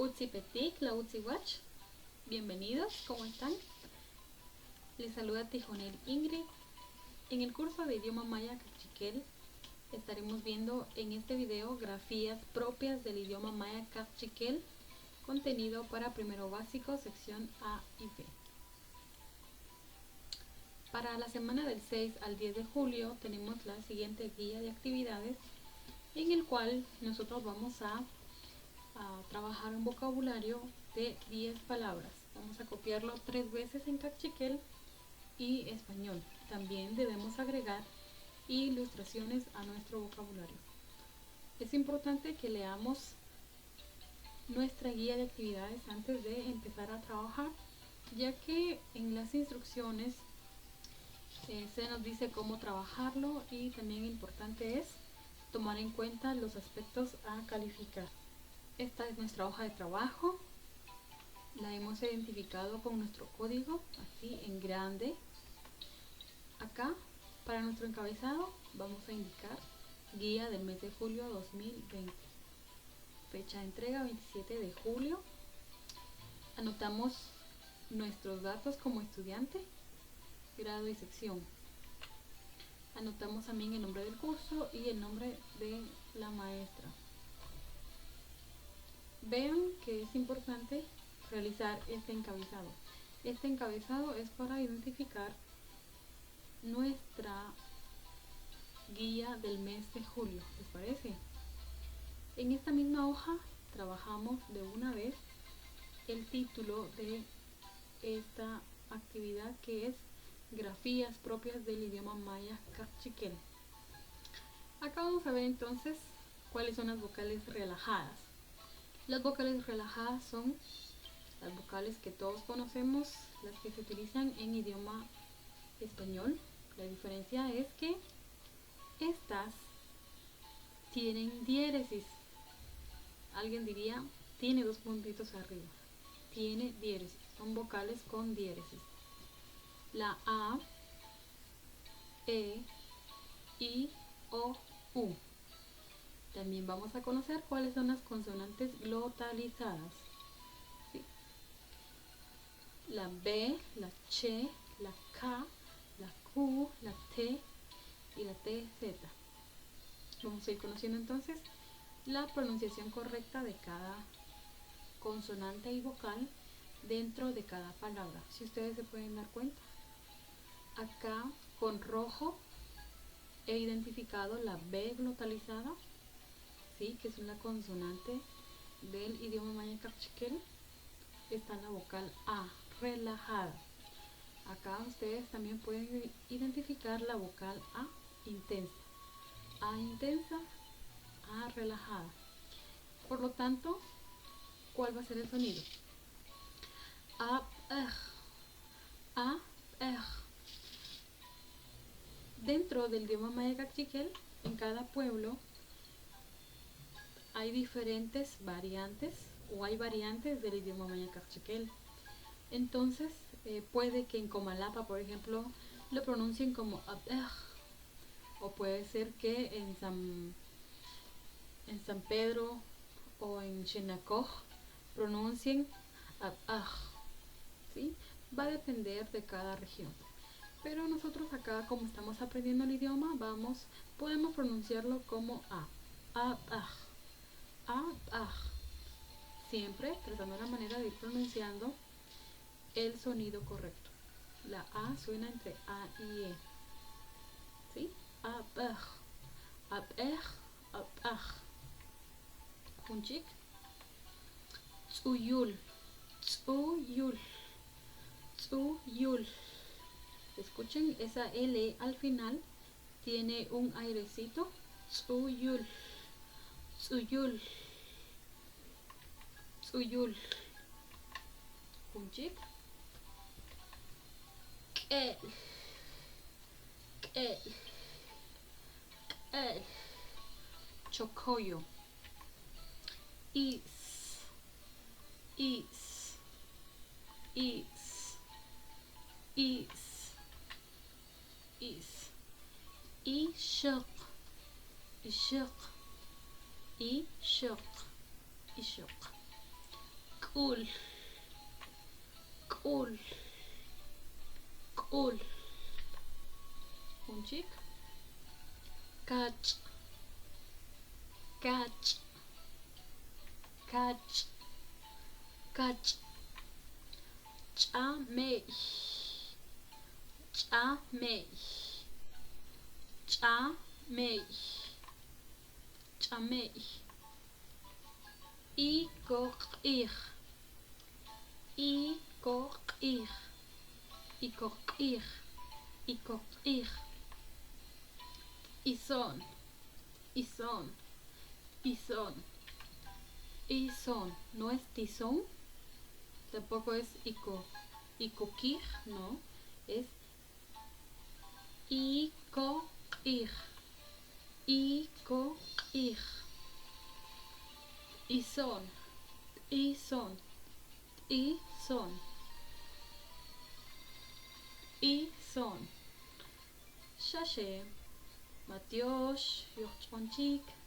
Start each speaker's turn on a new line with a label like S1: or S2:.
S1: Utsi Petik, la Utsi Watch. Bienvenidos, ¿cómo están? Les saluda Tijonel Ingrid. En el curso de idioma maya cachiquel estaremos viendo en este video grafías propias del idioma maya cachiquel, contenido para primero básico, sección A y B. Para la semana del 6 al 10 de julio tenemos la siguiente guía de actividades en el cual nosotros vamos a trabajar un vocabulario de 10 palabras. Vamos a copiarlo 3 veces en cachiquel y español. También debemos agregar ilustraciones a nuestro vocabulario. Es importante que leamos nuestra guía de actividades antes de empezar a trabajar, ya que en las instrucciones se nos dice cómo trabajarlo, y también importante es tomar en cuenta los aspectos a calificar. Esta es nuestra hoja de trabajo. La hemos identificado con nuestro código, así en grande. Acá, para nuestro encabezado, vamos a indicar guía del mes de julio 2020. Fecha de entrega 27 de julio. Anotamos nuestros datos como estudiante, grado y sección. Anotamos también el nombre del curso y el nombre de la maestra. Vean que es importante realizar este encabezado. Este encabezado es para identificar nuestra guía del mes de julio, ¿les parece? En esta misma hoja trabajamos de una vez el título de esta actividad, que es grafías propias del idioma maya cachiquel. Acá vamos a ver entonces cuáles son las vocales relajadas. Las vocales relajadas son las vocales que todos conocemos, las que se utilizan en idioma español. La diferencia es que estas tienen diéresis. Alguien diría, tiene dos puntitos arriba. Tiene diéresis. Son vocales con diéresis. La A, E, I, O, U. También vamos a conocer cuáles son las consonantes glotalizadas. ¿Sí? La B, la Ch, la K, la Q, la T y la TZ. Vamos a ir conociendo entonces la pronunciación correcta de cada consonante y vocal dentro de cada palabra. Si ustedes se pueden dar cuenta, acá con rojo he identificado la B glotalizada, ¿sí? Que es una consonante del idioma maya cachiquel. Está la vocal A relajada. Acá ustedes también pueden identificar la vocal A intensa. A intensa, A relajada. Por lo tanto, ¿cuál va a ser el sonido? A, A, Dentro del idioma maya cachiquel, en cada pueblo hay diferentes variantes, o hay variantes del idioma maya cachiquel. Entonces, puede que en Comalapa, por ejemplo, lo pronuncien como o puede ser que en San Pedro o en Xenacoj pronuncien ¿sí? Va a depender de cada región. Pero nosotros acá, como estamos aprendiendo el idioma, podemos pronunciarlo como siempre tratando la manera de ir pronunciando el sonido correcto. La A suena entre A y E, ¿sí? Junchik, tsuyul, tsuyul, tsuyul. Escuchen, esa L al final tiene un airecito. Tsuyul, tsuyul, tsuyul. Junchik, kel, kel, kel. Chocoyo, is, is, is, is, is. Ishaq, ishaq, ishaq, ishaq. Cool. Cool. Cool. Punchik. Catch. Catch. Catch. Catch. Chamei. Chamei. Chamei. Chamei. Ikoqir. Ikoqir. Ikoqir. Ikoqir. Ison. Ison. Ison. Ison. No es tizón. Tampoco es ikoqir. No. Es ikoqir. Ikoqir. Ison. Ison. Ison. Ison. Shashe. Matiosh. Yochponchik.